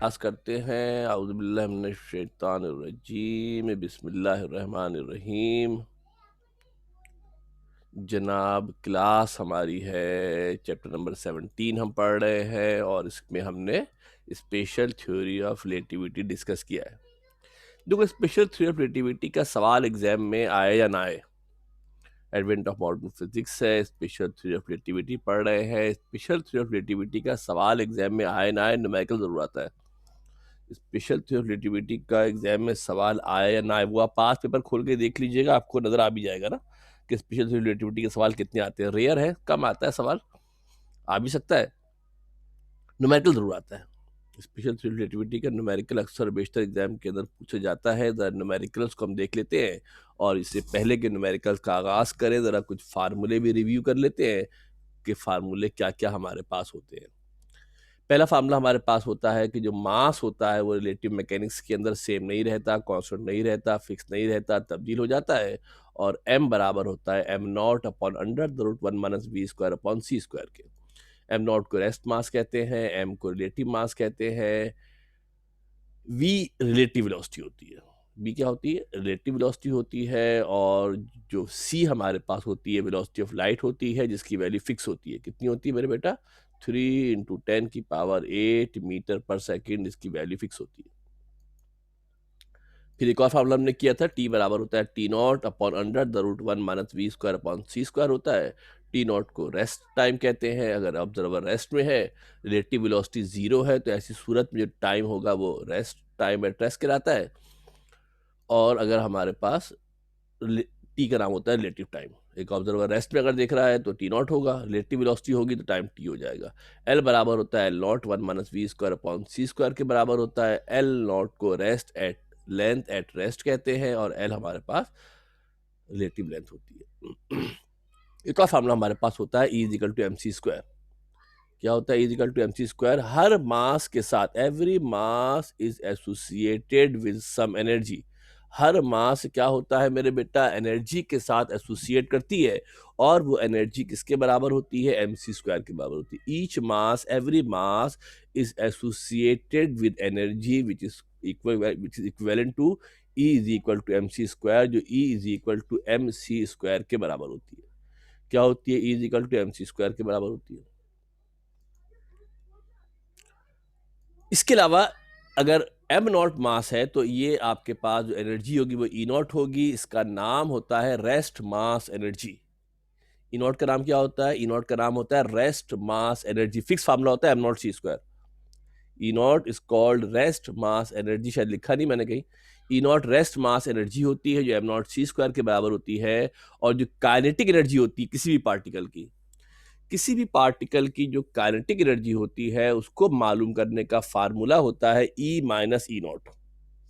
आस करते हैं आऊज़ु बिल्लाहि मिनश शैतानिर रजीम बिस्मिल्लाहिर रहमानिर रहीम। जनाब क्लास हमारी है चैप्टर नंबर 17 हम पढ़ रहे हैं और इसमें हमने special theory of relativity discuss किया है। देखो स्पेशल थ्योरी ऑफ रिलेटिविटी का सवाल एग्जाम में आए या ना आए, एडवेंट ऑफ मॉडर्न फिजिक्स है, स्पेशल थ्योरी ऑफ रिलेटिविटी पढ़ रहे हैं। स्पेशल थ्योरी ऑफ रिलेटिविटी का सवाल एग्जाम में आए ना आए, न्यूमेरिकल जरूर आता है। स्पेशल थ्योरी ऑफ रिलेटिविटी का एग्जाम में सवाल आए या ना आए, वो आप पास पेपर खोल के देख लीजिएगा, आपको नजर आ भी जाएगा ना कि स्पेशल थ्योरी ऑफ रिलेटिविटी के सवाल कितने आते हैं। रेयर है, कम आता है सवाल, आ भी सकता है, न्यूमेरिकल जरूर आता है। स्पेशल थ्योरी ऑफ रिलेटिविटी का न्यूमेरिकल अक्सर बेशतर एग्जाम के अंदर पूछा जाता है। ज़रा न्यूमेरिकल्स को हम देख लेते हैं और इससे पहले के न्यूमेरिकल्स का आगाज करें, ज़रा कुछ फार्मूले भी रिव्यू कर लेते हैं कि फार्मूले क्या क्या हमारे पास होते हैं। पहला फार्मूला हमारे पास होता है कि जो मास होता है वो रिलेटिव मैकेनिक्स के अंदर सेम नहीं रहता, कांस्टेंट नहीं रहता, फिक्स नहीं रहता, तब्दील हो जाता है। और m बराबर होता है m nought upon under the root 1 minus V square upon C square के। m नॉट को रेस्ट मास कहते हैं, m को रिलेटिव मास कहते हैं, v रिलेटिव वेलोसिटी होती है। v क्या होती है? रिलेटिव वेलोसिटी होती है। और जो c हमारे पास होती है वेलोसिटी ऑफ लाइट होती है, जिसकी वैल्यू फिक्स होती है। कितनी होती है मेरे बेटा? 3 × 10⁸ मीटर पर सेकेंड, इसकी वैल्यू फिक्स होती है। फिर एक और फार्मूला हमने किया था, t बराबर होता है T nought upon under the root 1 minus V square upon C square होता है। टी नॉट को रेस्ट टाइम कहते हैं। अगर ऑब्जर्वर रेस्ट में है, रिलेटिव वेलोसिटी 0 है, तो ऐसी सूरत में जो टाइम होगा वो रेस्ट टाइम एट रेस्ट कहलाता है। और अगर हमारे पास टी का नाम होता है रिलेटिव टाइम। एक ऑब्जर्वर रेस्ट में अगर देख रहा है तो टी नॉट होगा, रिलेटिव वेलोसिटी होगी तो टाइम टी हो जाएगा। एल बराबर होता है L nought 1 minus V square upon C square के बराबर होता है। एल नॉट को rest at length at rest कहते हैं और एल हमारे पास रिलेटिव लेंथ होती है। एक और फार्मूला हमारे पास होता है E is equal to M C square. क्या होता है E is equal to M C square? हर मास के साथ, every mass is associated with some energy. हर मास क्या होता है मेरे बेटा? एनर्जी के साथ एसोसिएट करती है। और वो एनर्जी किसके बराबर होती है? एम सी स्क्वायर के बराबर होती है। Each mass, every mass is associated with energy which is equal to E is equal to M C square, जो E is equal to M C square के बराबर होती है। क्या होती है? E is equal to M C square के बराबर होती है। इसके अलावा अगर m नॉट मास है तो ये आपके पास जो एनर्जी होगी वो E नॉट होगी। इसका नाम होता है rest mass energy. E not का नाम क्या होता है? E नॉट का नाम होता है rest mass energy. Fix formula होता है m nought C square. E nought is called rest mass energy, शायद लिखा नहीं मैंने कहीं। E nought rest mass energy होती है जो m नॉट सी स्क्वायर के बराबर होती है। और जो काइनेटिक एनर्जी होती है किसी भी पार्टिकल की, किसी भी पार्टिकल की जो काइनेटिक एनर्जी होती है उसको मालूम करने का फार्मूला होता है E माइनस ई नॉट।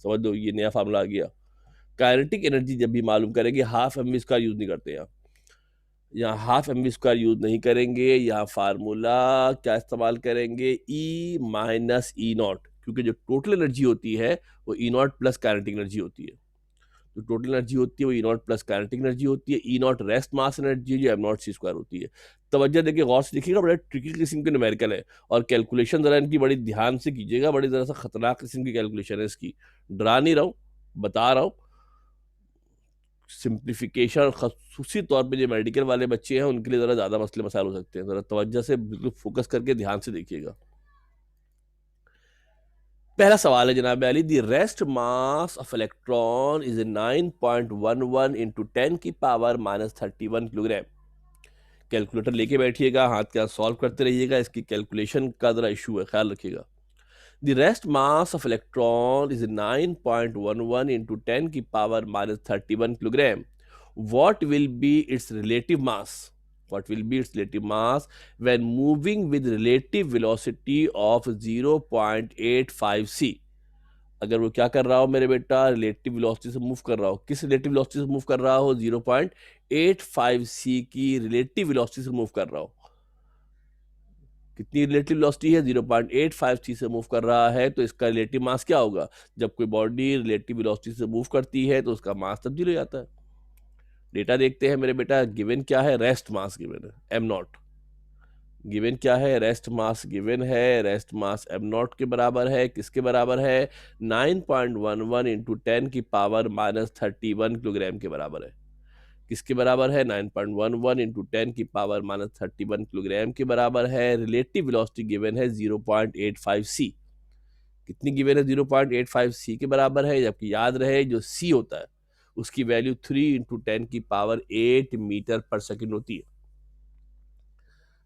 समझ लो, ये नया फार्मूला आ गया। काइनेटिक एनर्जी जब भी मालूम करेंगे, half M V square use नहीं करते यहाँ half M V square use नहीं करेंगे। यहाँ फार्मूला क्या इस्तेमाल करेंगे? E माइनस ई नॉट, क्योंकि जो टोटल एनर्जी होती है वो E not plus kinetic energy होती है। जो टोटल एनर्जी होती है वो E not plus kinetic energy होती है। E nought rest mass energy जो एम नॉट सी स्क्वायर होती है। तवज्जो देखिए, गौर से देखिएगा, बड़े ट्रिकी किस्म के न्यूमेरिकल है और कैलकुलेशन जरा इनकी बड़ी ध्यान से कीजिएगा। बड़ी जरा सा खतरनाक किस्म की कैलकुलेशन है इसकी। डरा नहीं रहा हूँ, बता रहा हूँ। सिंप्लीफिकेशन और खसूसी तौर पे जो मेडिकल वाले बच्चे हैं उनके लिए जरा ज्यादा मसले मसाइल हो सकते हैं। जरा तवज्जो से बिल्कुल फोकस करके ध्यान से देखिएगा। पहला सवाल है जनाब Ali, the rest mass of electron is 9.11 into 10 की पावर माइनस 31 किलोग्राम। कैलकुलेटर लेके बैठिएगा, हाथ का सॉल्व करते रहिएगा। इसकी कैलकुलेशन का जरा इशू है, ख्याल रखिएगा। The rest mass of electron is 9.11 into 10 की power minus 31 kilogram. What will be its relative mass? What will be its relative mass when moving with relative velocity of 0.85 c? अगर वो क्या कर रहा हो मेरे बेटा? रिलेटिव वेलोसिटी से मूव कर रहा हो। किस रिलेटिव वेलोसिटी से मूव कर रहा हो? 0.85 c की रिलेटिव वेलोसिटी से मूव कर रहा हो। कितनी रिलेटिव वेलोसिटी है? 0.85 c से मूव कर रहा है, तो इसका रिलेटिव मास क्या होगा? जब कोई बॉडी रिलेटिव वेलोसिटी से मूव करती है तो उसका मास तब्दील हो जाता है। डेटा देखते हैं मेरे बेटा। गिवन क्या है? रेस्ट मास गिवन है m नॉट। गिवन क्या है, रेस्ट मास गिवन है, रेस्ट मास एम नॉट के बराबर है, किसके बराबर है, 9.11 इंटू 10 की पावर माइनस 31 किलोग्राम के बराबर है। किसके बराबर है, 9.11 इंटू 10 की पावर माइनस 31 किलोग्राम के बराबर है। रिलेटिव वेलोसिटी गिवन है 0.85 सी। कितनी गिवन है, 0.85 सी के बराबर है, जबकि याद रहे जो सी होता है उसकी वैल्यू 3 इंटू 10 की पावर 8 मीटर पर सेकेंड होती है।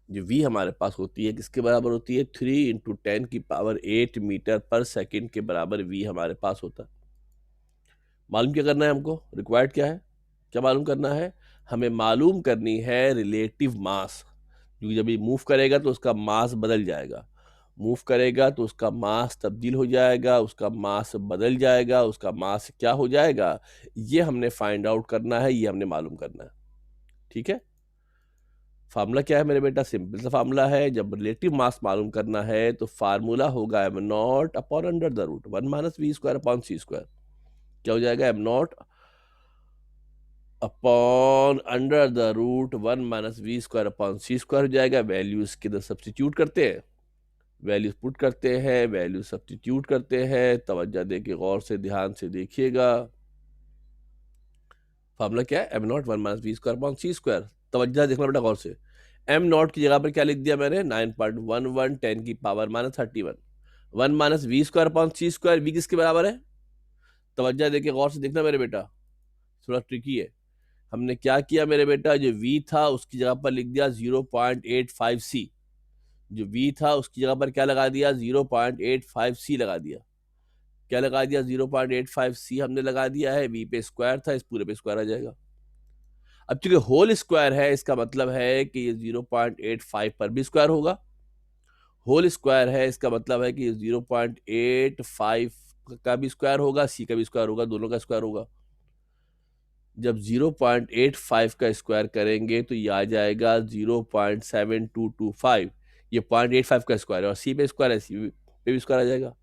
जो v हमारे पास होती है किसके बराबर होती है, 3 इंटू 10 की पावर 8 मीटर पर सेकेंड के बराबर v हमारे पास होता है। मालूम क्या करना है हमको, रिक्वायर्ड क्या है, क्या मालूम करना है, हमें मालूम करनी है रिलेटिव मास। क्योंकि जब ये मूव करेगा तो उसका मास बदल जाएगा, मूव करेगा तो उसका मास तब्दील हो जाएगा, उसका मास बदल जाएगा, उसका मास क्या हो जाएगा, ये हमने फाइंड आउट करना है, ये हमने मालूम करना है। ठीक है, फार्मूला क्या है मेरे बेटा, सिंपल सा फार्मूला है। जब रिलेटिव मास मालूम करना है तो फार्मूला होगा M nought upon under the root 1 minus V square upon C square. क्या हो जाएगा, M nought upon under the root 1 minus V square upon C square हो जाएगा। वैल्यूज के अंदर सब्सटीट्यूट करते हैं, वैल्यूज पुट करते हैं, वैल्यू सब्सटीट्यूट करते हैं। तवज्जो दे के गौर से ध्यान से देखिएगा, फार्मूला क्या है, M nought 1 minus V square upon C square. तवज्जो देखना बेटा गौर से, एम नॉट की जगह पर क्या लिख दिया मैंने, 9.11 10 की power minus 31, 1 minus V square upon C square, V किसके बराबर है, तवज्जो देके गौर से देखना मेरे बेटा, थोड़ा ट्रिकी है। हमने क्या किया मेरे बेटा, जो v था उसकी जगह पर लिख दिया 0.85 सी, जो v था उसकी जगह पर क्या लगा दिया, 0.85 सी लगा दिया। क्या लगा दिया, 0.85 सी हमने लगा दिया है, v पे स्क्वायर था, इस पूरे पे स्क्वायर आ जाएगा। अब चूंकि होल स्क्वायर है, इसका मतलब है कि ये 0.85 पर भी स्क्वायर होगा। होल स्क्वायर है, इसका मतलब है कि 0.85 का भी स्क्वायर होगा, सी का भी स्क्वायर होगा, दोनों का स्क्वायर होगा। जब 0.85 का स्क्वायर करेंगे तो ये आ जाएगा 0.7225। ये 0.85 का स्क्वायर है और सी पे स्क्वायर है, सी पे भी स्क्वायर आ जाएगा।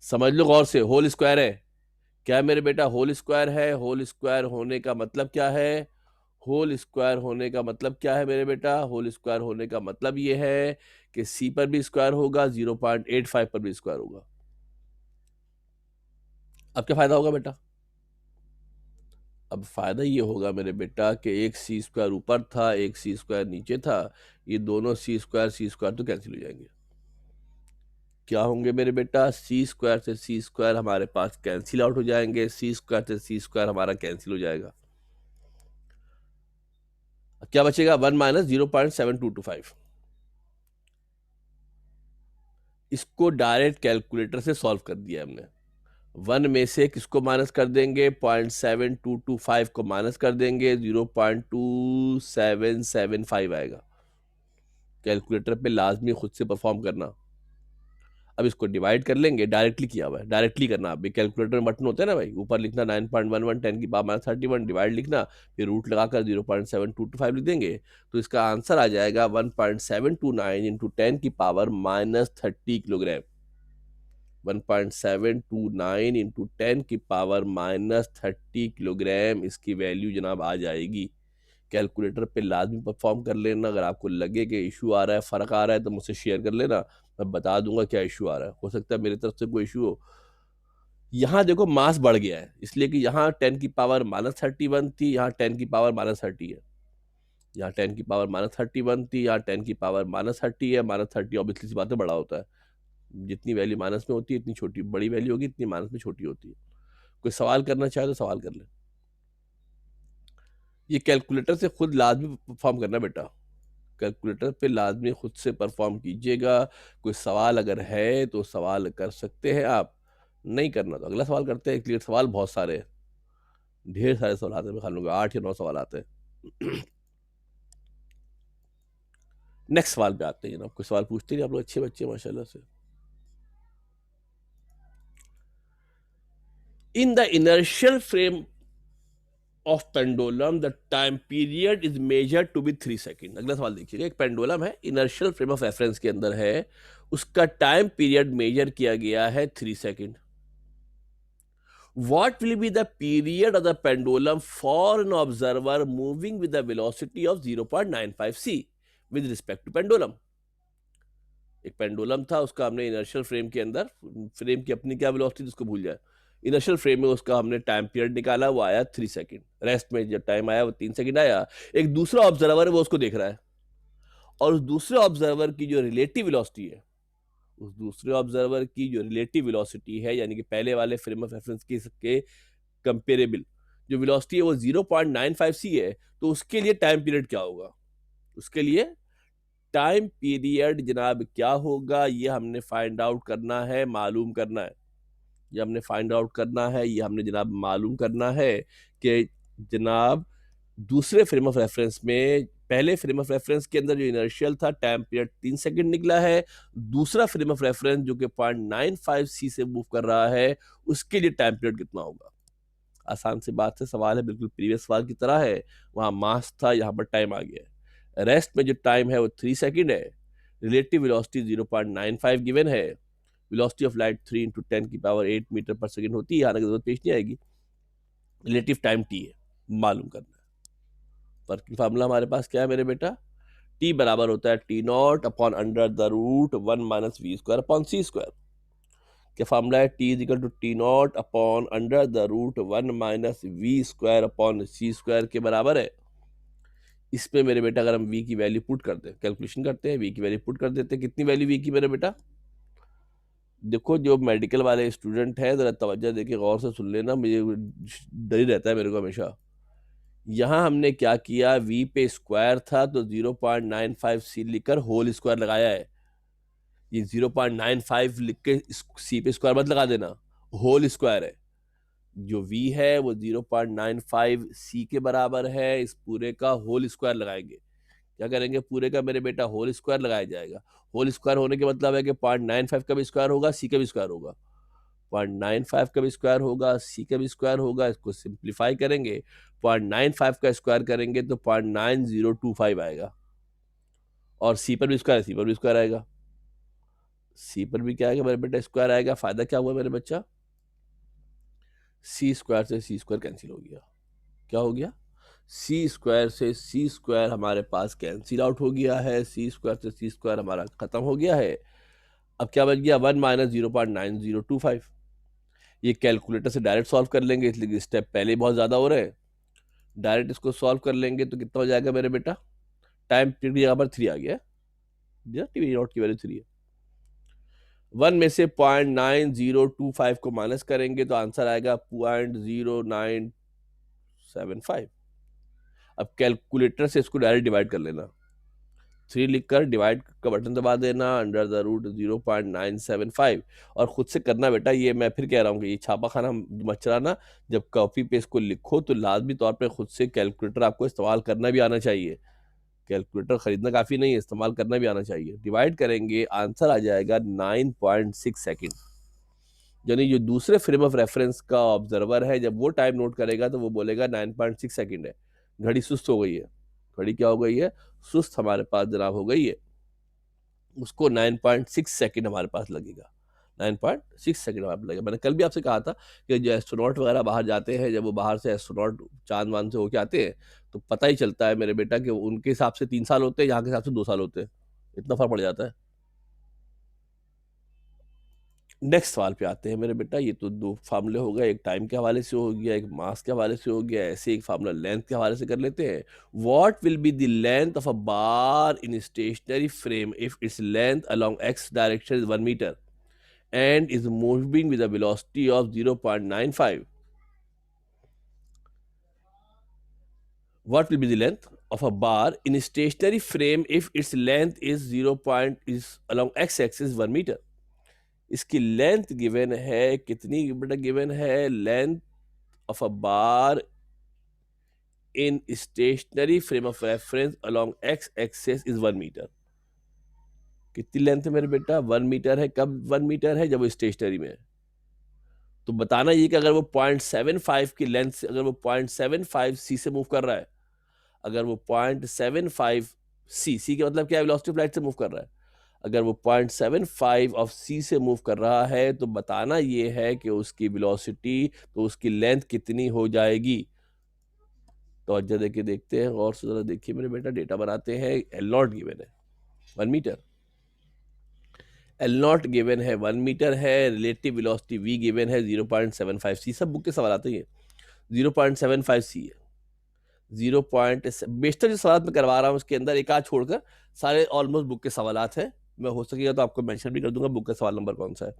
समझ लो गौर से, होल स्क्वायर है, क्या है मेरे बेटा, होल स्क्वायर है। होल स्क्वायर होने का मतलब क्या है, होल स्क्वायर होने का मतलब क्या है मेरे बेटा, होल स्क्वायर होने का मतलब ये है कि सी पर भी स्क्वायर होगा, 0.85 पर भी स्क्वायर होगा। अब क्या फायदा होगा बेटा, अब फायदा ये होगा मेरे बेटा कि एक सी स्क्वायर ऊपर था, एक सी स्क्वायर नीचे था, ये दोनों सी स्क्वायर तो कैंसिल हो जाएंगे। क्या होंगे मेरे बेटा, सी स्क्वायर से सी स्क्वायर हमारे पास कैंसिल आउट हो जाएंगे, सी स्क्वायर से सी स्क्वायर हमारा कैंसिल हो जाएगा। क्या बचेगा, 1 माइनस 0.7225। इसको डायरेक्ट कैलकुलेटर से सॉल्व कर दिया हमने। 1 में से किसको माइनस कर देंगे, 0.7225 को माइनस कर देंगे, 0.2775 आएगा। कैलकुलेटर पे लाजमी खुद से परफॉर्म करना। अब इसको डिवाइड कर लेंगे, डायरेक्टली किया हुआ है, डायरेक्टली करना। अभी कैलकुलेटर में बटन होता है ना भाई, ऊपर लिखना 9.11 10 की पावर माइनस 31, डिवाइड लिखना, फिर रूट लगाकर 0.7225 लिख देंगे, तो इसका आंसर आ जाएगा 1.729 इंटू 10 की पावर माइनस 30 किलोग्राम। 1.729 इंटू 10 की पावर माइनस 30 किलोग्राम इसकी वैल्यू जनाब आ जाएगी। कैलकुलेटर पे लाजमी परफॉर्म कर लेना। अगर आपको लगे कि इशू आ रहा है, फ़र्क आ रहा है, तो मुझसे शेयर कर लेना, मैं बता दूंगा क्या इशू आ रहा है। हो सकता है मेरी तरफ से कोई इशू हो। यहाँ देखो मास बढ़ गया है, इसलिए कि यहाँ 10 की पावर माइनस 31 थी, यहाँ 10 की पावर माइनस 30 है। यहाँ 10 की पावर माइनस 31 थी, यहाँ 10 की पावर माइनस 30 है। माइनस 30 ऑब्वियसली सी बात है, बड़ा होता है। जितनी वैल्यू माइनस में होती है इतनी छोटी बड़ी वैल्यू होगी, इतनी माइनस में छोटी होती है। कोई सवाल करना चाहे तो सवाल कर ले। ये कैलकुलेटर से खुद लाजमी परफॉर्म करना बेटा, कैलकुलेटर पे लाजमी खुद से परफॉर्म कीजिएगा। कोई सवाल अगर है तो सवाल कर सकते हैं आप, नहीं करना तो अगला सवाल करते हैं। क्लियर, सवाल बहुत सारे हैं, ढेर सारे सवाल आते हैं, मैं ख्याल लूंगा 8 या 9 सवाल आते हैं। नेक्स्ट सवाल पे आते हैं जनाब। कोई सवाल पूछते नहीं आप लोग, अच्छे बच्चे माशाल्लाह से। In the inertial frame of pendulum the time period is measured to be 3 second. अगला सवाल देखिएगा, एक पेंडुलम है, इनर्शियल फ्रेम ऑफ रेफरेंस के अंदर है, उसका टाइम पीरियड मेजर किया गया है 3 second. What will be the period of the pendulum for an observer moving with the velocity of 0.95 c with respect to pendulum? एक पेंडुलम था, उसका हमने इनर्शियल फ्रेम के अंदर, फ्रेम की अपनी क्या वेलोसिटी थी उसको भूल जाए, इनर्शियल फ्रेम में उसका हमने टाइम पीरियड निकाला, वो आया 3 सेकंड। रेस्ट में जब टाइम आया वो 3 सेकंड आया। एक दूसरा ऑब्जर्वर है वो उसको देख रहा है, और उस दूसरे ऑब्जर्वर की जो रिलेटिव वेलोसिटी है, उस दूसरे ऑब्जर्वर की जो रिलेटिव वेलोसिटी है, यानी कि पहले वाले फ्रेम ऑफ रेफरेंस के कंपेरेबल जो वेलोसिटी है वो 0.95 सी है, तो उसके लिए टाइम पीरियड क्या होगा? उसके लिए टाइम पीरियड जनाब क्या होगा, ये हमने फाइंड आउट करना है, मालूम करना है। ये हमने फाइंड आउट करना है, ये हमने जनाब मालूम करना है कि जनाब दूसरे फ्रेम ऑफ रेफरेंस में पहले फ्रेम ऑफ रेफरेंस के अंदर जो इनर्शियल था टाइम पीरियड 3 सेकंड निकला है, दूसरा फ्रेम ऑफ रेफरेंस जो कि 0.95 सी से मूव कर रहा है, उसके लिए टाइम पीरियड कितना होगा? आसान सी बात है, सवाल है बिल्कुल प्रीवियस सवाल की तरह है, वहां मास था, यहाँ पर टाइम आ गया है। रेस्ट में जो टाइम है वो 3 सेकंड है, रिलेटिव वेलोसिटी 0.95 गिवन है, वेलोसिटी ऑफ लाइट 3 इंटू 10 की पावर 8 मीटर पर सेकंड होती है, आने की जरूरत पेश नहीं आएगी। रिलेटिव टाइम टी है, मालूम करना है। वर्किंग फार्मूला हमारे पास क्या है मेरे बेटा? टी बराबर होता है T nought upon under the root 1 minus V square upon C square. क्या फार्मूला है? T is equal to T nought upon under the root 1 minus V square upon C square के बराबर है। इसमें मेरे बेटा अगर हम वी की वैल्यू पुट करते हैं, कैलकुलेशन करते हैं, वी की वैल्यू पुट कर देते हैं, कितनी वैल्यू वी की मेरे बेटा? देखो जो मेडिकल वाले स्टूडेंट है जरा तवज्जो देके गौर से सुन लेना, मुझे डर ही रहता है मेरे को हमेशा। यहाँ हमने क्या किया, v पे स्क्वायर था तो 0.95 सी लिखकर होल स्क्वायर लगाया है। ये 0.95 लिख के सी पे स्क्वायर मत लगा देना, होल स्क्वायर है। जो v है वो 0.95 सी के बराबर है, इस पूरे का होल स्क्वायर लगाएंगे। क्या करेंगे? पूरे का मेरे बेटा होल स्क्वायर लगाया जाएगा। होल स्क्वायर होने के मतलब है कि 0.95 का भी स्क्वायर होगा, सी का भी स्क्वायर होगा। 0.95 का भी स्क्वायर होगा, सी का भी स्क्वायर होगा। इसको सिंप्लीफाई करेंगे, 0.95 का स्क्वायर करेंगे तो 0.9025 आएगा, और सी पर भी स्क्वायर, सी पर भी स्क्वायर आएगा। सी पर भी क्या आएगा मेरे बेटा? स्क्वायर आएगा। फायदा क्या हुआ मेरे बच्चा? सी स्क्वायर से सी स्क्वायर कैंसिल हो गया। क्या हो गया? सी स्क्वायर से सी स्क्वायर हमारे पास कैंसिल आउट हो गया है, सी स्क्वायर से सी स्क्वायर हमारा खत्म हो गया है। अब क्या बच गया? 1 माइनस 0.9025। ये कैलकुलेटर से डायरेक्ट सॉल्व कर लेंगे, इसलिए स्टेप पहले ही बहुत ज़्यादा हो रहे हैं। डायरेक्ट इसको सॉल्व कर लेंगे तो कितना हो जाएगा मेरे बेटा? टाइम पीरियड की जगह पर 3 आ गया, टी नॉट की वैल्यू 3 है। 1 में से 0.9025 को माइनस करेंगे तो आंसर आएगा 0.0975। अब कैलकुलेटर से इसको डायरेक्ट डिवाइड कर लेना, 3 लिखकर डिवाइड का बटन दबा देना, अंडर द रूट 0.975। और खुद से करना बेटा, ये मैं फिर कह रहा हूँ कि ये छापा खाना मत चलाना। जब कॉपी पे इसको लिखो तो लाजमी तौर पे खुद से कैलकुलेटर आपको इस्तेमाल करना भी आना चाहिए। कैलकुलेटर खरीदना काफ़ी नहीं है, इस्तेमाल करना भी आना चाहिए। डिवाइड करेंगे, आंसर आ जाएगा 9.6 सेकेंड। यानी जो दूसरे फ्रेम ऑफ रेफरेंस का ऑब्जर्वर है, जब वो टाइम नोट करेगा तो वो बोलेगा 9.6 सेकेंड है। घड़ी सुस्त हो गई है। घड़ी क्या हो गई है? सुस्त हमारे पास जनाब हो गई है। उसको 9.6 सेकेंड हमारे पास लगेगा। 9.6 सेकेंड हमारे पास लगेगा। मैंने कल भी आपसे कहा था कि जो एस्ट्रोनॉट वगैरह बाहर जाते हैं, जब वो बाहर से एस्ट्रोनॉट चांद वांद से होके आते हैं तो पता ही चलता है मेरे बेटा कि उनके हिसाब से 3 साल होते हैं, यहाँ के हिसाब से 2 साल होते हैं। इतना फर्क पड़ जाता है। नेक्स्ट सवाल पे आते हैं मेरे बेटा। ये तो 2 फार्मूले हो गए, एक टाइम के हवाले से हो गया, एक मास के हवाले से हो गया। ऐसे एक फार्मूला लेंथ के हवाले से कर लेते हैं। What will be the length of a bar in stationary frame if its length along X direction is 1 metre and is moving with a velocity of 0.95? What will be the length of a bar in a stationary frame if its length is 0. is along x-axis 1 meter? इसकी length given है, कितनी बेटा given है? Length of a bar in stationary frame of reference along X axis is 1 metre. कितनी length है मेरे बेटा? 1 metre है। कब 1 मीटर है? जब वो स्टेशनरी में है। तो बताना ये कि अगर वो 0.75 की लेंथ से, अगर वो 0.75 सी से मूव कर रहा है, अगर वो 0.75 सी के मतलब क्या है? वेलोसिटी ऑफ लाइट से मूव कर रहा है। अगर वो 0.75 ऑफ सी से मूव कर रहा है तो बताना ये है कि उसकी वेलोसिटी, तो उसकी लेंथ कितनी हो जाएगी। तो अच्छा देखिए, देखते हैं और से जरा देखिए मेरे बेटा, डेटा बनाते हैं। एल नॉट गिवन है 1 मीटर। एल नॉट गिवन है 1 मीटर है, रिलेटिव वेलोसिटी वी गिवन है 0.75 सी। सब बुक के सवाल आते हैं, 0.75 सी है। 0 बेशतर जो सवाल मैं करवा रहा हूँ उसके अंदर एक आध छोड़कर सारे ऑलमोस्ट बुक के सवालात हैं। मैं हो सकेगा तो आपको मेंशन भी कर दूंगा बुक का सवाल नंबर कौन सा है।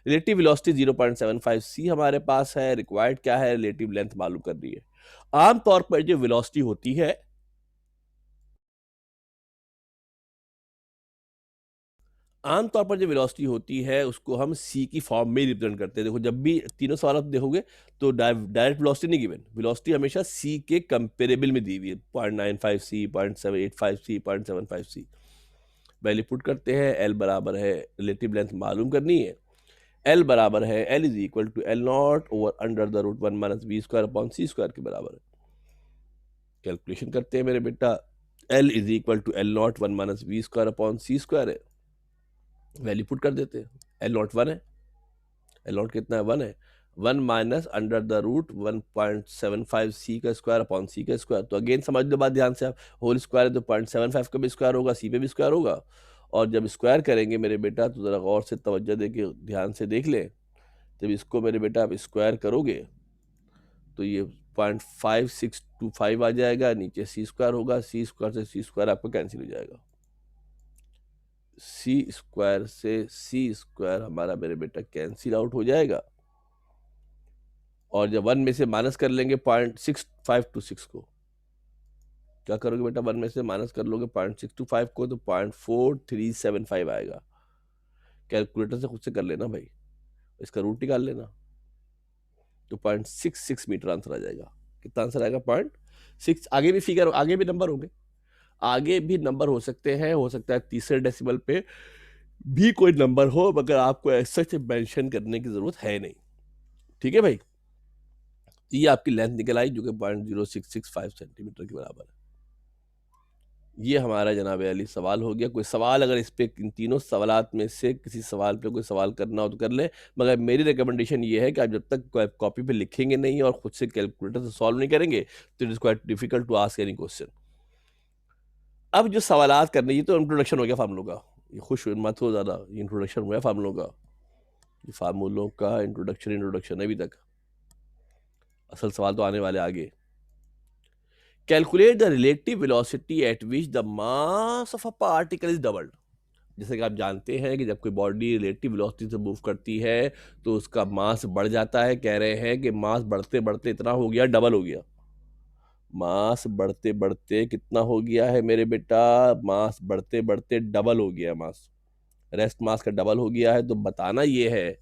रिलेटिव वेलोसिटी 0.75 सी हमारे पास है। रिक्वायर्ड क्या है? रिलेटिव लेंथ मालूम करनी है। आमतौर पर जो वेलोसिटी होती है, आमतौर पर जो वेलोसिटी होती है उसको हम सी की फॉर्म में रिप्रेजेंट करते हैं। देखो जब भी तीनों सवाल आप देखोगे तो डायरेक्ट वेलोसिटी नहीं गिवन, वेलोसिटी हमेशा सी के कंपेरेबल में दी हुई है। 0.95 सी, 0.785 सी, 0.75 सी। वैल्यू पुट करते हैं। एल बराबर है, रिलेटिव लेंथ मालूम करनी है। एल बराबर है, L is equal to L nought over under the root 1 minus V square upon C square के बराबर है। कैलकुलेशन करते हैं मेरे बेटा। L is equal to L nought 1 minus V square upon C square है। वैल्यू पुट कर देते हैं। एल नॉट 1 है, एल नॉट कितना है? 1 है। 1 माइनस अंडर द रूट 1.75 सी का स्क्वायर अपॉन सी का स्क्वायर। तो अगेन समझ लो बात ध्यान से, आप होल स्क्वायर है तो 0.75 का भी स्क्वायर होगा, सी पे भी स्क्वायर होगा। और जब स्क्वायर करेंगे मेरे बेटा तो जरा गौर से तवज्जो दे के ध्यान से देख ले। जब इसको मेरे बेटा आप स्क्वायर करोगे तो ये 0.5625 आ जाएगा, नीचे सी स्क्वायर होगा, सी स्क्वायर से सी स्क्वायर आपको कैंसिल हो जाएगा। सी स्क्वायर से सी स्क्वायर हमारा मेरे बेटा कैंसिल आउट हो जाएगा। और जब 1 में से माइनस कर लेंगे 0.625 को, क्या करोगे बेटा? 1 में से माइनस कर लोगे 0.625 को तो 0.4375 आएगा। कैलकुलेटर से खुद से कर लेना भाई, इसका रूट निकाल लेना। तो 0.66 मीटर आंसर आ जाएगा। कितना आंसर आएगा? 0.6। आगे भी फिगर, आगे भी नंबर होंगे, आगे भी नंबर हो सकते हैं, हो सकता है तीसरे डेसिमल पे भी कोई नंबर हो, मगर आपको ऐसा मेंशन करने की जरूरत है नहीं। ठीक है भाई, ये आपकी लेंथ निकल आई जो कि 0.0665 सेंटीमीटर के बराबर है। ये हमारा जनाब अली सवाल हो गया। कोई सवाल अगर इस पे, इन तीनों सवालात में से किसी सवाल पे कोई सवाल करना हो तो कर ले, मगर मेरी रिकमेंडेशन ये है कि आप जब तक कॉपी पे लिखेंगे नहीं और खुद से कैलकुलेटर से सॉल्व नहीं करेंगे तो it is quite difficult to ask any question. अब जो सवालात करने, ये तो इंट्रोडक्शन हो गया फार्मूलों का, ये खुश मत हो ज़्यादा, ये इंट्रोडक्शन हुआ है फार्मूलों का, ये फार्मूलों का इंट्रोडक्शन अभी तक। असल सवाल तो आने वाले आगे। Calculate the relative velocity at which the mass of a particle is doubled. जैसे कि आप जानते हैं कि जब कोई बॉडी रिलेटिव वेलोसिटी से मूव करती है तो उसका मास बढ़ जाता है। कह रहे हैं कि मास बढ़ते बढ़ते इतना हो गया, डबल हो गया। मास बढ़ते बढ़ते कितना हो गया है मेरे बेटा? मास बढ़ते बढ़ते डबल हो गया मास, रेस्ट मास का डबल हो गया है। तो बताना ये है,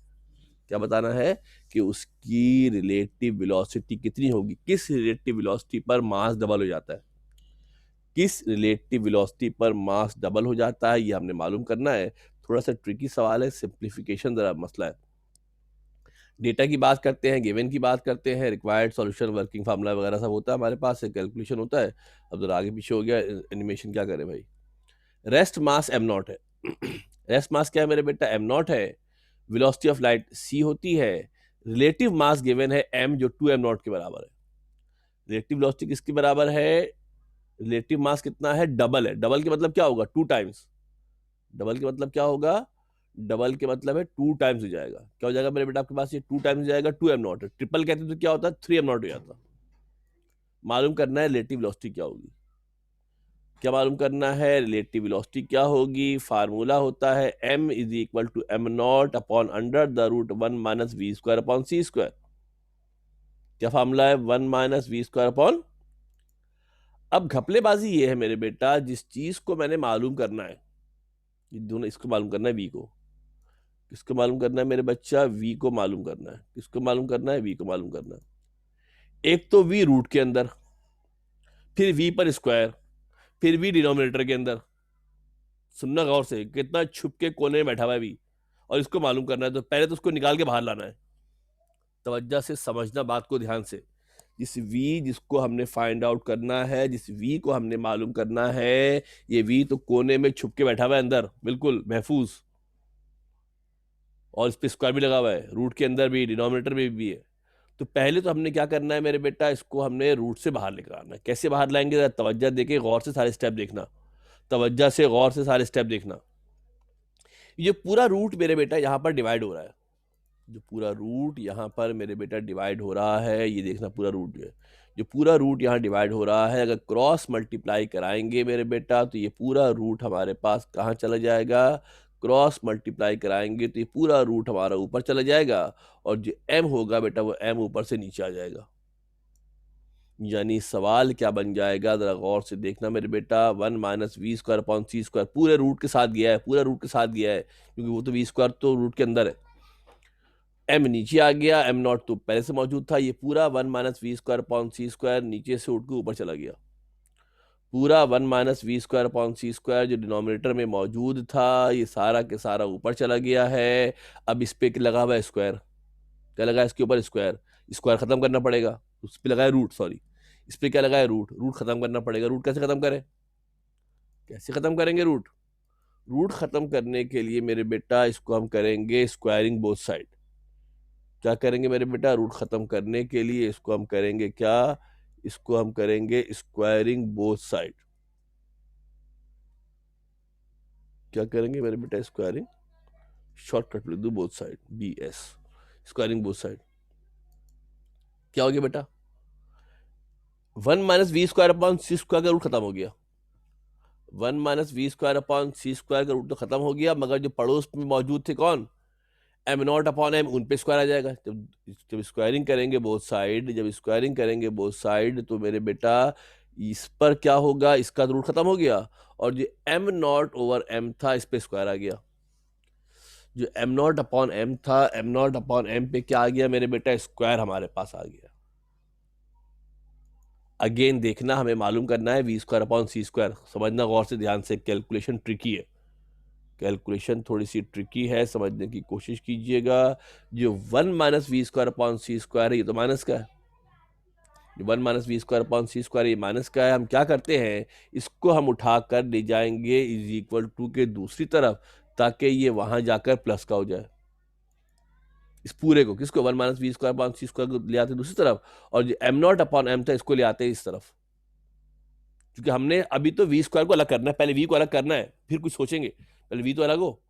क्या बताना है? कि उसकी रिलेटिव वेलोसिटी कितनी होगी, किस रिलेटिव वेलोसिटी पर मास डबल हो जाता है, किस रिलेटिव वेलोसिटी पर मास डबल हो जाता है, ये हमने मालूम करना है। थोड़ा सा ट्रिकी सवाल है, सिंप्लीफिकेशन जरा मसला है। डेटा की बात करते हैं, गिवन की बात करते हैं, रिक्वायर्ड सॉल्यूशन, वर्किंग फार्मूला वगैरह सब होता है हमारे पास, कैलकुलेशन होता है। अब जरा आगे पीछे हो गया एनिमेशन, क्या करें भाई। रेस्ट मास एम नॉट है। रेस्ट मास क्या है मेरे बेटा? एम नॉट है। वेलोसिटी ऑफ लाइट सी होती है। रिलेटिव मास गिवन है एम, जो 2 एम नॉट के बराबर है। रिलेटिव वेलोसिटी किसके बराबर है? रिलेटिव मास कितना है? डबल है। डबल के मतलब क्या होगा? 2 टाइम्स। डबल के मतलब क्या होगा? डबल के मतलब है 2 टाइम्स हो जाएगा। क्या हो जाएगा मेरे बेटा आपके पास? ये 2 टाइम्स हो जाएगा। 2 एम नॉट है। ट्रिपल कहते तो क्या होता है? 3 एम नॉट हो जाता। मालूम करना है रिलेटिव वेलोसिटी क्या होगी। क्या मालूम करना है? रिलेटिव वेलोसिटी क्या होगी। फार्मूला होता है m is equal to M nought upon under the root 1 minus V square upon C square. क्या फार्मूला है? 1 माइनस वी स्क्वायर अपॉन। अब घपलेबाजी ये है मेरे बेटा, जिस चीज को मैंने मालूम करना है, ये दोनों, इसको मालूम करना है वी को, किसको मालूम करना है मेरे बच्चा? वी को मालूम करना है। किसको मालूम करना है? वी को मालूम करना है। एक तो वी रूट के अंदर, फिर वी पर स्क्वायर, फिर वी डिनोमिनेटर के अंदर। सुनना गौर से, कितना छुप के कोने में बैठा हुआ है वी, और इसको मालूम करना है तो पहले तो उसको निकाल के बाहर लाना है। तवज्जो से समझना बात को ध्यान से। जिस वी जिसको हमने फाइंड आउट करना है, जिस वी को हमने मालूम करना है, ये वी तो कोने में छुप के बैठा हुआ है अंदर, बिल्कुल महफूज, और इस पर स्क्वायर भी लगा हुआ है, रूट के अंदर भी, डिनोमिनेटर में भी है। तो पहले तो हमने क्या करना है मेरे बेटा? इसको हमने रूट से बाहर लेकर आना है। कैसे बाहर लाएंगे? तवज्जो देके गौर से सारे स्टेप देखना, तवज्जो से गौर से सारे स्टेप देखना। ये पूरा रूट मेरे बेटा यहाँ पर डिवाइड हो रहा है, जो पूरा रूट यहाँ पर मेरे बेटा डिवाइड हो रहा है, ये देखना पूरा रूट जो पूरा रूट यहाँ डिवाइड हो रहा है, अगर क्रॉस मल्टीप्लाई कराएंगे मेरे बेटा तो ये पूरा रूट हमारे पास कहाँ चला जाएगा, क्रॉस मल्टीप्लाई कराएंगे तो ये पूरा रूट हमारा ऊपर चला जाएगा, और जो m होगा बेटा वो m ऊपर से नीचे आ जाएगा। यानी सवाल क्या बन जाएगा, जरा गौर से देखना मेरे बेटा, 1 minus V square upon C square पूरे रूट के साथ गया है, पूरा रूट के साथ गया है, क्योंकि वो तो वी स्क्वायर तो रूट के अंदर है। m नीचे आ गया, m नॉट तो पहले से मौजूद था, ये पूरा 1 minus V square upon C square नीचे से उठ के ऊपर चला गया। पूरा 1 minus V square upon C square जो डिनोमिनेटर में मौजूद था, ये सारा के सारा ऊपर चला गया है। अब इस पे लगा हुआ है स्क्वायर, क्या लगा है इसके ऊपर, स्क्वायर, स्क्वायर खत्म करना पड़ेगा, उस पर लगा है रूट, सॉरी इस पे क्या लगा है रूट, रूट खत्म करना पड़ेगा। रूट कैसे खत्म करें, कैसे खत्म करेंगे रूट, रूट खत्म करने के लिए मेरे बेटा इसको हम करेंगे स्क्वायरिंग बोथ साइड। क्या करेंगे मेरे बेटा, रूट खत्म करने के लिए इसको हम करेंगे क्या, इसको हम करेंगे स्क्वायरिंग बोथ साइड। क्या करेंगे मेरे बेटा, स्क्वायरिंग, शॉर्टकट लिख दो both side, BS, squaring both side. क्या हो गया बेटा, 1 minus V square upon C square का रूट खत्म हो गया, 1 minus V square upon C square का रूट तो खत्म हो गया, मगर जो पड़ोस में मौजूद थे कौन, एम नॉट अपॉन एम, उन पे स्क्वायर आ जाएगा। जब जब स्क्वायरिंग करेंगे बोथ साइड, जब स्क्वायरिंग करेंगे बोथ साइड तो मेरे बेटा इस पर क्या होगा, इसका रूट खत्म हो गया, और जो एम नॉट ओवर एम था इस पे स्क्वायर आ गया। जो एम नॉट अपॉन एम था, एम नॉट अपॉन एम पे क्या आ गया मेरे बेटा, स्क्वायर हमारे पास आ गया। अगेन देखना, हमें मालूम करना है V square upon C square, समझना गौर से ध्यान से, कैलकुलेशन ट्रिकी है, कैलकुलेशन थोड़ी सी ट्रिकी है, समझने की कोशिश कीजिएगा। जो 1 minus V square upon C square है ये तो माइनस का है, जो 1 minus V square upon C square ये माइनस का है। हम क्या करते हैं, इसको हम उठाकर ले जाएंगे इज इक्वल टू के दूसरी तरफ, ताकि ये वहां जाकर प्लस का हो जाए। इस पूरे को, किसको, 1 minus V square upon C square को ले आते दूसरी तरफ, और जो एम नॉट अपॉन एम था इसको ले आते इस तरफ, क्योंकि हमने अभी तो वी स्क्वायर को अलग करना है, पहले वी को अलग करना है फिर कुछ सोचेंगे, पहले वी तो अलग हो।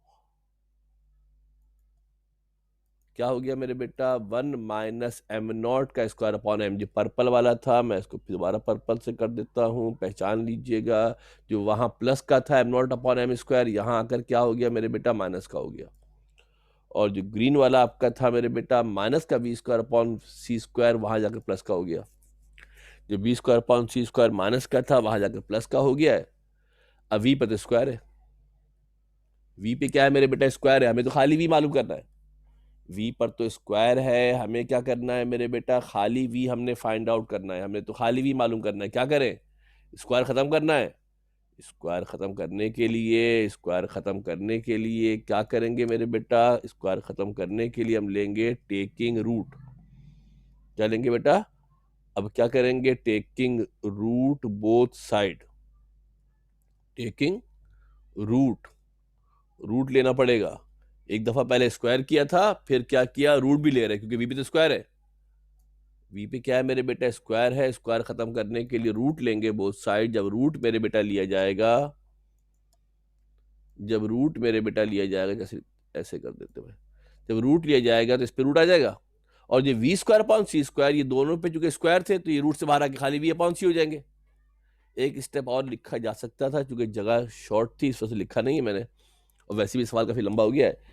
क्या हो गया मेरे बेटा, 1 माइनस एम नॉट का स्क्वायर अपॉन एम, जो पर्पल वाला था मैं इसको फिर दोबारा पर्पल से कर देता हूँ, पहचान लीजिएगा। जो वहां प्लस का था M nought upon M square, यहाँ आकर क्या हो गया मेरे बेटा, माइनस का हो गया। और जो ग्रीन वाला आपका था मेरे बेटा माइनस का V square upon C square, वहां जाकर प्लस का हो गया। जो B square upon C square minus का था वहां जाकर प्लस का हो गया है। अब वी पे तो स्क्वायर है, वी पे क्या है मेरे बेटा, स्क्वायर है, हमें तो खाली वी मालूम करना है। वी पर तो स्क्वायर है, हमें क्या करना है मेरे बेटा, खाली वी हमने फाइंड आउट करना है, हमने तो खाली वी मालूम करना है। क्या करें, स्क्वायर खत्म करना है, स्क्वायर खत्म करने के लिए, स्क्वायर खत्म करने के लिए क्या करेंगे मेरे बेटा, स्क्वायर खत्म करने के लिए हम लेंगे टेकिंग रूट। क्या लेंगे बेटा, अब क्या करेंगे, taking root both side, taking root, root लेना पड़ेगा। एक दफा पहले स्क्वायर किया था, फिर क्या किया, रूट भी ले रहे, क्योंकि वी पे तो स्क्वायर है, वी पे क्या है मेरे बेटा, स्क्वायर है। स्क्वायर खत्म करने के लिए रूट लेंगे बोथ साइड। जब रूट मेरे बेटा लिया जाएगा, जब रूट मेरे बेटा लिया जाएगा, जैसे ऐसे कर देते हैं, जब रूट लिया जाएगा तो इस पे रूट आ जाएगा, और जो V square upon C square, ये दोनों पे चूंकि स्क्वायर थे तो ये रूट से बाहर आके खाली वी अपॉन सी हो जाएंगे। एक स्टेप और लिखा जा सकता था, चूंकि जगह शॉर्ट थी इस वजह से लिखा नहीं है मैंने, और वैसे भी सवाल काफी लंबा हो गया है।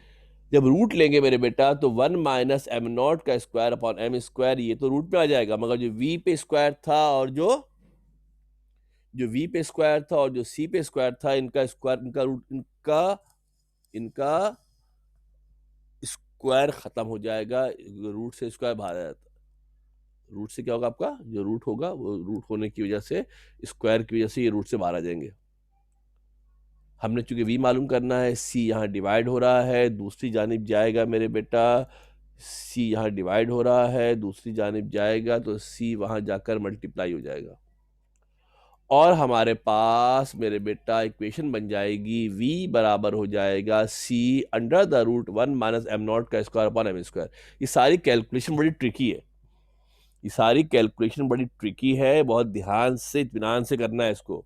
जब रूट लेंगे मेरे बेटा तो 1 माइनस एम नॉट का स्क्वायर अपॉन एम स्क्वायर, ये तो रूट पे आ जाएगा, मगर जो वी पे स्क्वायर था और जो वी पे स्क्वायर था और जो सी पे स्क्वायर था, इनका स्क्वायर, इनका रूट, इनका स्क्वायर खत्म हो जाएगा, रूट से स्क्वायर बाहर आ जाता है। रूट से क्या होगा, आपका जो रूट होगा वो रूट होने की वजह से, स्क्वायर की वजह से ये रूट से बाहर आ जाएंगे। हमने चूंकि वी मालूम करना है, सी यहाँ डिवाइड हो रहा है, दूसरी जानिब जाएगा मेरे बेटा, सी यहाँ डिवाइड हो रहा है, दूसरी जानिब जाएगा तो सी वहां जाकर मल्टीप्लाई हो जाएगा, और हमारे पास मेरे बेटा इक्वेशन बन जाएगी, v बराबर हो जाएगा c under the root 1 minus M nought का स्क्वायर अपॉन एम स्क्वायर। ये सारी कैलकुलेशन बड़ी ट्रिकी है, ये सारी कैलकुलेशन बड़ी ट्रिकी है, बहुत ध्यान से इत्मीनान से करना है इसको।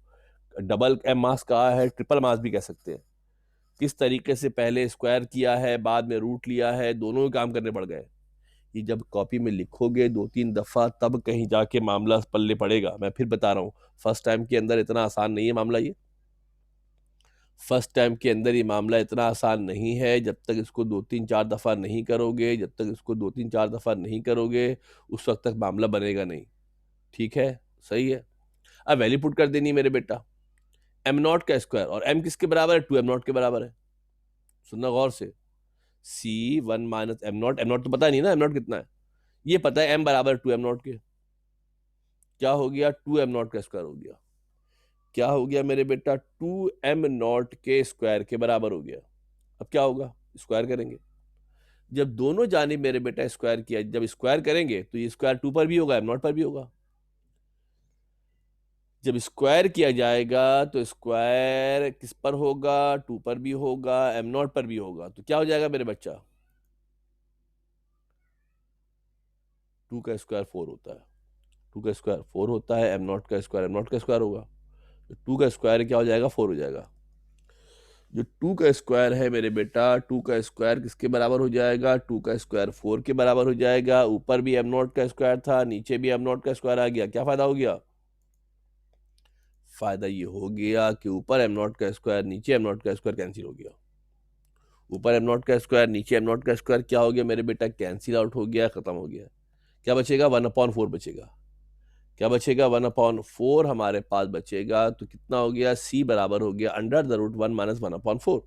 डबल एम मास कहा है, ट्रिपल मास भी कह सकते हैं, किस तरीके से पहले स्क्वायर किया है, बाद में रूट लिया है, दोनों ही काम करने पड़ गए। ये जब कॉपी में लिखोगे 2-3 दफ़ा तब कहीं जाके मामला पल्ले पड़ेगा। मैं फिर बता रहा हूँ, फर्स्ट टाइम के अंदर इतना आसान नहीं है मामला ये। फर्स्ट टाइम के अंदर ये मामला इतना आसान नहीं है। जब तक इसको 2-3-4 दफ़ा नहीं करोगे, जब तक इसको 2-3-4 दफ़ा नहीं करोगे, उस वक़्त तक मामला बनेगा नहीं। ठीक है? सही है? अब वैल्यू पुट कर देनी है मेरे बेटा। m नॉट का स्क्वायर, और m किसके बराबर है? 2m नॉट के बराबर है। सुनना गौर से। c1 माइनस m नॉट तो पता नहीं ना m नॉट कितना है। ये पता है m बराबर 2m नॉट के। क्या हो गया? 2m नॉट का स्क्वायर हो गया। क्या हो गया मेरे बेटा? 2m नॉट के स्क्वायर के बराबर हो गया। अब क्या होगा? स्क्वायर करेंगे। जब दोनों जानिब मेरे बेटा स्क्वायर किया, जब स्क्वायर करेंगे तो ये स्क्वायर 2 पर भी होगा, m नॉट पर भी होगा। जब स्क्वायर किया जाएगा तो स्क्वायर किस पर होगा? 2 पर भी होगा, m नॉट पर भी होगा। तो क्या हो जाएगा मेरे बच्चा? 2 का स्क्वायर 4 होता है। 2 का स्क्वायर 4 होता है, m नॉट का स्क्वायर m नॉट का स्क्वायर होगा। तो 2 का स्क्वायर क्या हो जाएगा? 4 हो जाएगा। जो 2 का स्क्वायर है मेरे बेटा, 2 का स्क्वायर किसके बराबर हो जाएगा? 2 का स्क्वायर 4 के बराबर हो जाएगा। ऊपर भी m नॉट का स्क्वायर था, नीचे भी m नॉट का स्क्वायर आ गया। क्या फायदा हो गया? फायदा ये हो गया कि ऊपर m नॉट का स्क्वायर, नीचे m नॉट का स्क्वायर कैंसिल हो गया। ऊपर m नॉट का स्क्वायर, नीचे m नॉट का स्क्वायर क्या हो गया मेरे बेटा? कैंसिल आउट हो गया, खत्म हो गया। क्या बचेगा? 1/4 बचेगा। क्या बचेगा? 1/4 हमारे पास बचेगा। तो कितना हो गया? c बराबर हो गया under the root 1 minus 1/4।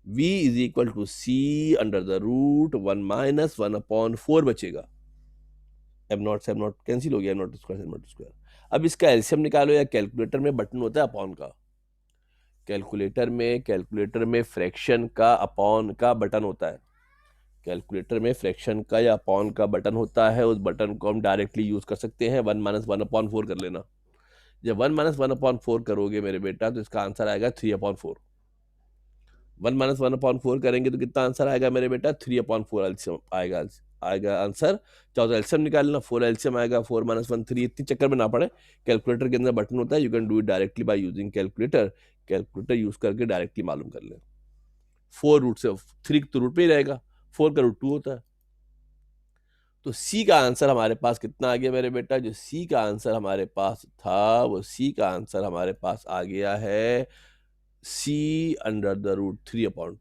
v is equal to c under the root 1 minus 1/4 बचेगा। एम नॉट से एम नॉट कैंसिल हो गया, एम नॉट स्क्वायर से एम नॉट स्क्वायर। अब इसका एलसीएम निकालो, या कैलकुलेटर में बटन होता है अपॉन का। कैलकुलेटर में फ्रैक्शन का अपॉन का बटन होता है। कैलकुलेटर में फ्रैक्शन का या अपॉन का बटन होता है। उस बटन को हम डायरेक्टली यूज कर सकते हैं। 1 माइनस 1/4 कर लेना। जब 1 माइनस 1/4 करोगे मेरे बेटा तो इसका आंसर आएगा 3/4। 1 माइनस 1/4 करेंगे तो कितना आंसर आएगा मेरे बेटा? 3/4 एलसीएम आएगा। आएगा आंसर। चाहो तो एलसीएम निकाल लेना, 4 एलसीएम आएगा। 4 माइनस 1 3, इतनी चक्कर में ना पड़े। कैलकुलेटर के अंदर बटन होता है, you can do it directly by using calculator. Calculator use करके डायरेक्टली मालूम कर ले। 4 रूट से 3 तो रूट पे ही रहेगा, 4 का रूट 2 होता है। तो सी का आंसर हमारे पास कितना आ गया मेरे बेटा? जो सी का आंसर हमारे पास था, वो सी का आंसर हमारे पास आ गया है सी अंडर द रूट 3/2।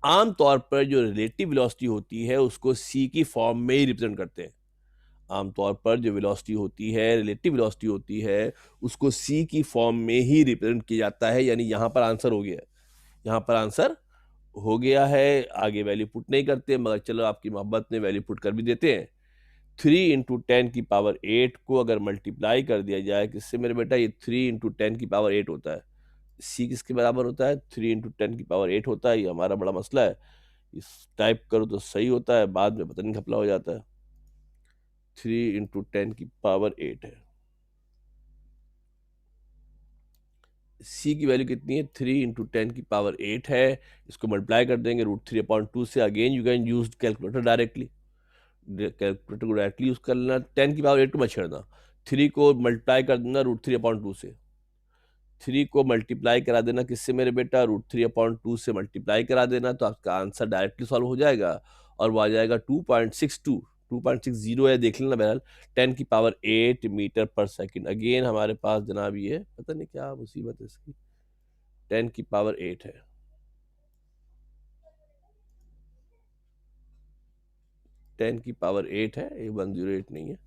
आमतौर पर जो रिलेटिव वेलोसिटी होती है उसको सी की फॉर्म में ही रिप्रेजेंट करते हैं। आमतौर पर जो वेलोसिटी होती है, रिलेटिव वेलोसिटी होती है, उसको सी की फॉर्म में ही रिप्रेजेंट किया जाता है। यानी यहां पर आंसर हो गया, यहां पर आंसर हो गया है। आगे वैल्यू पुट नहीं करते, मगर चलो आपकी मोहब्बत में वैल्यू पुट कर भी देते हैं। 3 इंटू 10⁸ को अगर मल्टीप्लाई कर दिया जाए किससे मेरे बेटा? ये 3 इंटू 10⁸ होता है। सी किसके बराबर होता है? 3 इंटू 10⁸ होता है। ये हमारा बड़ा मसला है। इस टाइप करो तो सही होता है, बाद में पता नहीं घपला हो जाता है। 3 इंटू 10⁸ है। सी की वैल्यू कितनी है? 3 इंटू 10⁸ है। इसको मल्टीप्लाई कर देंगे रूट 3/2 से। Again you can use calculator directly. Calculator को डायरेक्टली यूज कर लेना। 10⁸ को मत छेड़ना। 3 को मल्टीप्लाई कर देना रूट 3/2 से। 3 को मल्टीप्लाई करा देना किससे मेरे बेटा? रूट 3/2 से मल्टीप्लाई करा देना, तो आपका आंसर डायरेक्टली सॉल्व हो जाएगा। और वो आ जाएगा 2.62, 2.60 है, देख लेना बहरहाल। 10⁸ मीटर पर सेकेंड। अगेन हमारे पास जनाब ये पता नहीं क्या मुसीबत है इसकी, 10⁸ है। 10⁸ है, ये 108 नहीं है।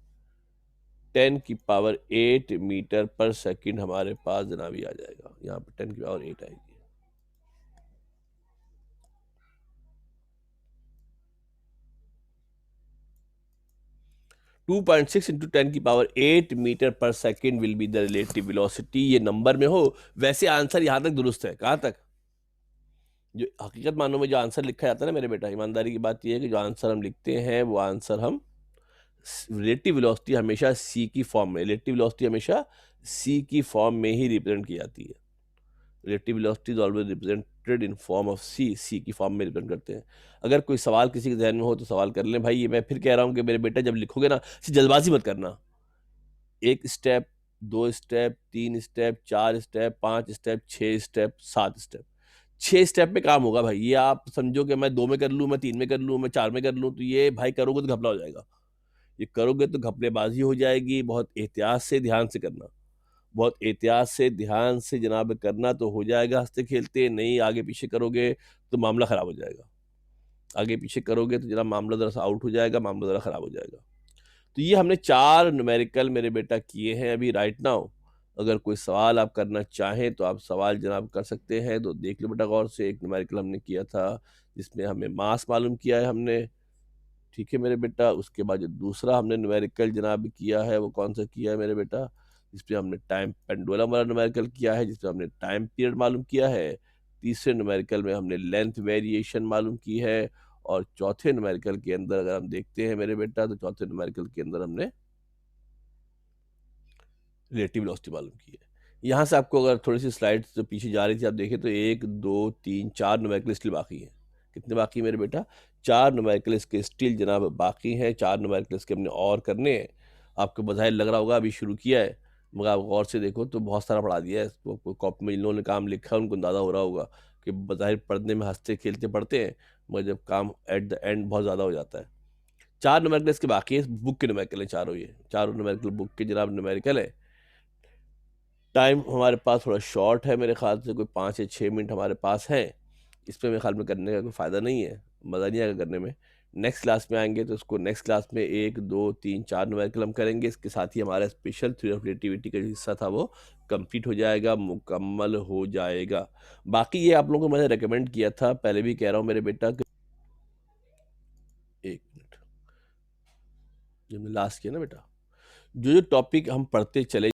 10⁸ मीटर पर सेकेंड हमारे पास जनाब ये आ जाएगा। यहाँ पर 10⁸ आएगी। 2.6 इंटू 10⁸ मीटर पर second will be the relative velocity. ये नंबर में हो। वैसे आंसर यहां तक दुरुस्त है। कहां तक? जो हकीकत मानो में जो आंसर लिखा जाता है ना मेरे बेटा, ईमानदारी की बात यह है कि जो आंसर हम लिखते हैं वो आंसर हम रिलेटिव वेलोसिटी हमेशा सी की फॉर्म में, रिलेटिव वेलोसिटी हमेशा सी की फॉर्म में ही रिप्रेजेंट की जाती है। Relative velocity is always represented in form of C. C की फॉर्म में रिप्रेजेंट करते हैं। अगर कोई सवाल किसी के जहन में हो तो सवाल कर लें भाई। ये मैं फिर कह रहा हूँ कि मेरे बेटा जब लिखोगे ना, जल्दबाजी मत करना। 1 step, 2 step, 3 step, 4 step, 5 step, 6 step, 7 step, 6 step में काम होगा भाई। ये आप समझो कि मैं 2 में कर लूँ, मैं 3 में कर लूँ, मैं 4 में कर लूँ, तो ये भाई करोगे तो घपला हो जाएगा। ये करोगे तो घपलेबाजी हो जाएगी। बहुत एहतियात से, ध्यान से करना। बहुत एहतियात से, ध्यान से जनाब करना तो हो जाएगा हँसते-खेलते, नहीं आगे-पीछे करोगे तो मामला ख़राब हो जाएगा। आगे-पीछे करोगे तो जनाब मामला ज़रा-सा आउट हो जाएगा, मामला ज़रा ख़राब हो जाएगा। तो ये हमने 4 न्यूमेरिकल मेरे बेटा किए हैं अभी राइट नाउ। अगर कोई सवाल आप करना चाहें तो आप सवाल जनाब कर सकते हैं, तो देख लो बेटा गौर से। एक न्यूमेरिकल हमने किया था जिसमें हमें मास मालूम किया है हमने, ठीक है मेरे बेटा। उसके बाद जो दूसरा हमने न्यूमेरिकल जनाब किया है वो कौन-सा किया है मेरे बेटा, जिसपे हमने टाइम पेंडुलम वाला न्यूमेरिकल किया है, जिसमें हमने टाइम पीरियड मालूम किया है। तीसरे न्यूमेरिकल में हमने लेंथ वेरिएशन मालूम की है, और चौथे न्यूमेरिकल के अंदर अगर हम देखते हैं मेरे बेटा, तो चौथे न्यूमेरिकल के अंदर हमने रिलेटिव वेलोसिटी मालूम की है। यहाँ से आपको अगर थोड़ी-सी स्लाइड्स जो पीछे जा रही थी आप देखें तो 1, 2, 3, 4 न्यूमेरिकल स्टिल बाकी हैं। कितने बाकी हैं मेरे बेटा? 4 न्यूमेरिकल इसके स्टिल जनाब बाकी हैं, 4 न्यूमेरिकल इसके हमने और करने हैं। आपको बज़ाहिर लग रहा होगा अभी शुरू किया है, मगर आप गौर से देखो तो बहुत सारा पढ़ा दिया है। इसको कॉपी में इन लोगों ने काम लिखा है, उनको अंदाज़ा हो रहा होगा कि बज़ाहिर पढ़ने में हँसते-खेलते पढ़ते हैं, मगर जब काम एट द एंड बहुत ज़्यादा हो जाता है। 4 न्यूमेरिकल इसके बाकी हैं, इस बुक के न्यूमेरिकल हैं चारों ये। चारों न्यूमेरिकल बुक के जनाब न्यूमेरिकल है। टाइम हमारे पास थोड़ा शॉर्ट है, मेरे ख़्याल से कोई 5 या 6 मिनट हमारे पास हैं। इसमें मेरे ख़्याल में करने का कोई फ़ायदा नहीं है, मज़ा नहीं आएगा करने में। नेक्स्ट क्लास में आएँगे तो इसको नेक्स्ट क्लास में 1, 2, 3, 4 न्यूमेरिकल हम करेंगे। इसके साथ ही हमारा स्पेशल थ्योरी ऑफ रिलेटिविटी का जो हिस्सा था वो कंप्लीट हो जाएगा, मुकम्मल हो जाएगा। बाकी ये आप लोगों को मैंने रिकमेंड किया था, पहले भी कह रहा हूँ मेरे बेटा कि 1 मिनट, जो हमने लास्ट किया ना बेटा, जो-जो टॉपिक हम पढ़ते चले